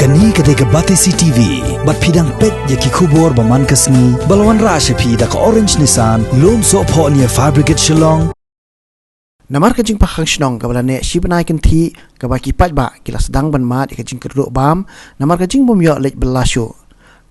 Kani ketika Batesi TV, bat pidang pet yaki kubur baman kasni, balawan rasha pi da ka orange nisan, lom so po niya fabricate shillong. Namar kajing pakang shnong kabalane shibanai kanthi kabaki patba kila sedang ban mat kajing kerduk bam namar kajing bumyo lej belasyo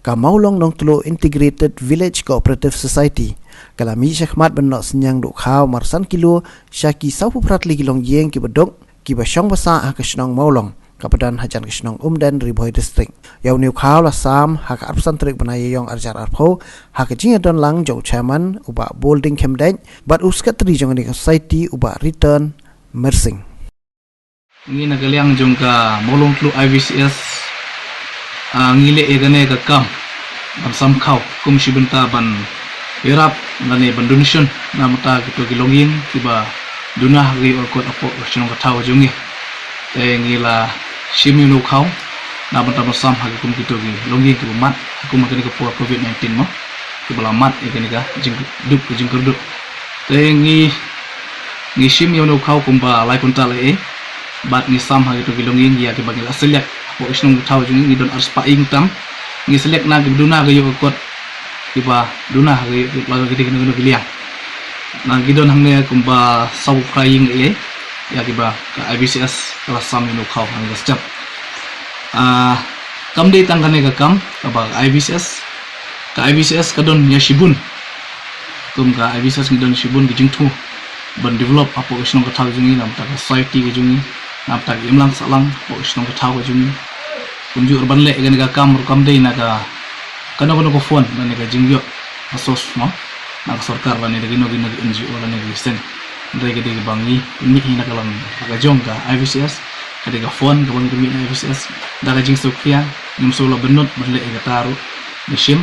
ka maulong nong tulo integrated village cooperative society kalami syahmat ban nok senyang duk khaw marsan kilo syaki saupu pratli kilong yeng ki bedok ki basyong basa ha kashnong maulong kapadan hajan kashnong umdan riboy district yaw new khaw la sam ha ka arsan trik banai yong arjar arpho ha kajing adon lang jo chairman uba bolding kemdej but uskat tri jong ni society uba return mersing ngi nagaliang jong ka molong tlu IVCS ngile egane ka kam sam khaw kum shibenta ban irap ngane ban donation namata gitu gilongin tiba dunah gi or kot apo shinong ka taw jongi ngila shiminu khaw namata sam ha kum gitu gi longin ki mat kum ka ni ka COVID-19 mo ki balamat egane ka jing duk jing kerduk ngi shim yono khaw kumba lai kunta le bat ni sam ha gitu gilongin ya ki bagil aselyak po isnong taw jung ni don ars paing tam ngi selek na giduna ga yo kot tiba duna ga laga gidi gino giliang na gidon hangne kumba saw crying e ya tiba ka IBCS kala sam yono khaw hang step kam de tangane ka kam ka ba IBCS ka don ya shibun kum ka IBCS ni don shibun gijing thu ban develop apo isnong ka taw jung ni nam ta society ga jung nam ta imlang salang po isnong ka taw ga jung kunju urban le gan ga kam dei na ga kano ko phone na ga jingyo asos mo na sarkar ba ni ga gino NGO la ni sen dai ga de bangi mi na ga lang ga jong ga IVCS ka de ga phone ga bang mi na IVCS da ga jing sokya nim solo benot berle ga taru ni shim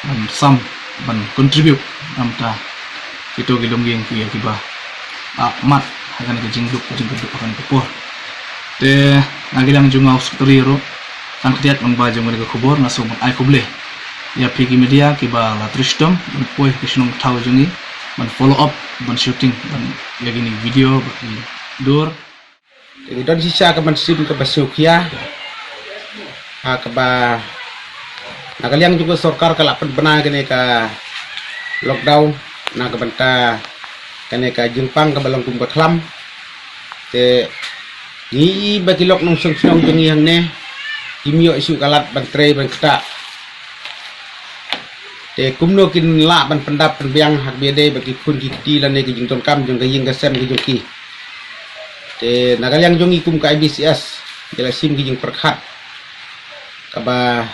ban sam ban contribute amta itu gilongging ku ya tiba mat akan ga jing duk akan ko por te nagilang jungaw steriro ang ketiak membajang mereka kubur ngasum ai kuble ya pigi media kiba la tristom poi kisnong taw jungi man follow up man shooting man ya gini video bagi dur jadi don sisa ka man sim ka basukia ha ka ba nagaliang juga sarkar kala bena kene ka lockdown na ka banta kene ka jingpang ka balong kumba klam te ni bagi lok nong song jungi hang ne kimyo isu kalat bantre ban kata te kumno kin la ban pendap penbiang hak biade bagi kun kiti lan ne jing ton kam jong gaying gasem gi joki te nagaliang jongi kum ka IBCS jela sim gi jing perkhat kaba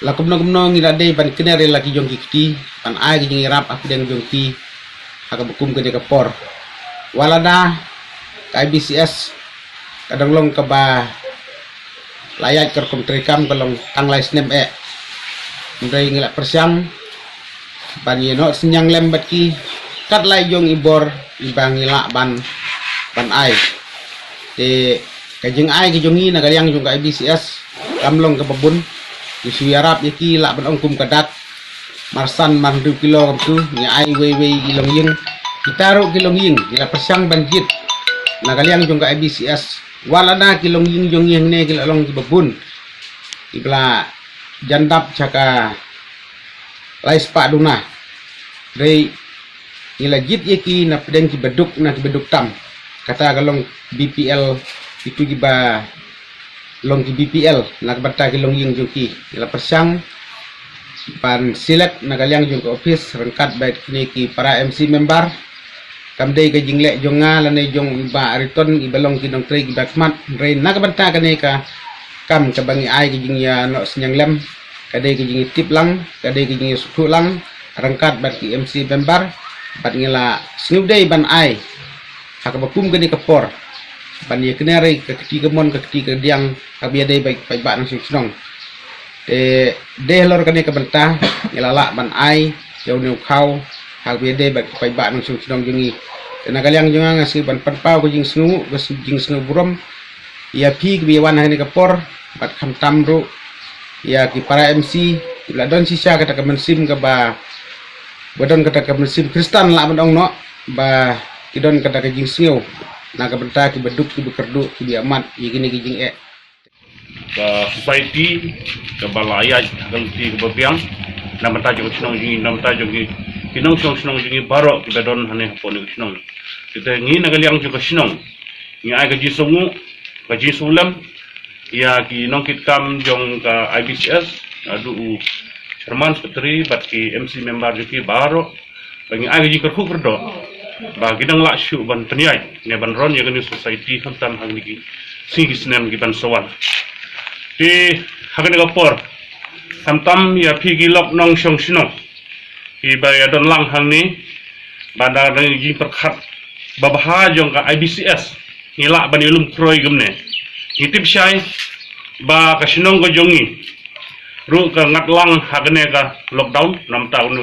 la kumno ngila de ban kinere la gi jong kiti ban ai gi jing rap ak den jongki hak bukum ke de kapor walada ka IBCS kadang long kaba layak kerkom trikam kalong tanglai snem ndai ngila persiang ban yeno senyang lembat ki kat lai jong ibor ibang ngila ban ai te kajing ai ki jongi na galiang jong ka IBCS kamlong ka babun isu yarap yaki la ban ongkum kadak marsan man 2 kilo kam tu ni ai we ilong ying kitaro kilong ying ngila persiang banjit na galiang jong ka IBCS wala na kilong ying jong yang ne kilong babun ibla jandap chaka lais pa duna dei ila jit yeki na pedeng ki beduk tam kata kalong BPL itu giba long ki BPL na bata kilong ying joki ila persang pan select na galyang jong office rengkat baik ni ki para MC member kamdei ka jingle jonga lanai jong ba riton ibalong kinong tre gibakmat re nakabanta kane ka kam ka bangi ai ki jingya no senyang lem kadai ki jingi tip lang kadai ki jingi sukhu lang rangkat bat ki MC member bat ngila snubdei ban ai hakabakum kane ka por ban ye kenare ka ketiga mon ka ketiga diang kabiadei baik baik ba nang sinong te lor kane ka banta ngila la ban ai yaw new khaw hak biade bak pai ba nang sung sinong jungi na kaliang junga ngasi ban patpau ko jing sngu burom ya pi bi wan hani ka por bat kham tamru ya ki para MC ila don sisa kata ka mensim ka ba bodon kata ka mensim Kristen la ban ong no ba idon kata ka jing sngu na ka benta ki beduk ki bekerdu ki bi amat yi gini ki jing society ke balaya kalti ke babiang nama tajung senong jingi nama tajung jingi kinong senong jingi baro kita don hane hapon ni senong kita ngi nagaliang juga senong ngi ai gaji songu gaji sulam ya kinong kitam jong ka IBCS adu Sherman Putri bat ki MC member juki baro bagi ai gaji kerku kerdo bagi nang lak syu ban teniai ne ban ron ya gani society hantam hang niki sing sinem ki ban sowan di hagan gapor samtam ya pigi lok nong shong shino i baya don lang hang ni banda nang ji perkhat babha jong ka IBCS ngilak ban ilum kroi gemne ngitip syai ba ka shinong go jongi ru ka ngat lang hagne ka lockdown 6 tahun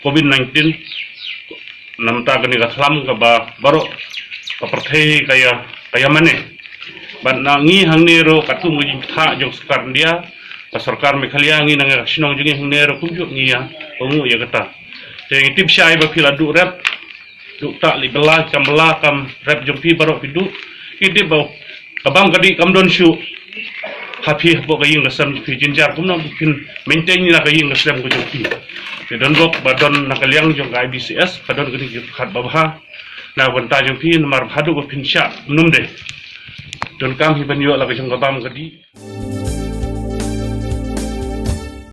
COVID-19 nam ta gani ka thlam ka ba baro ka perthei kaya mane ban nangi hangni ro katung gi tha jong sarkar dia ka sarkar Meghalaya ngi nang sinong jingi hangni ro kunju ngi ya ongu ya kata te ngitip syai ba phila du rep du ta li bela kam rep jong pi baro pidu kiti ba kabang kadi kamdon shu happy bo kaying gasam pi jinjar kumna pin maintain ni na kaying gasam ko jong pi te don bok ba don nakaliang jong IBCS kadon gani gi khat babha na wanta jong pi mar hadu ko pin sha numde don kam hi banyo la ka jong kabam kadi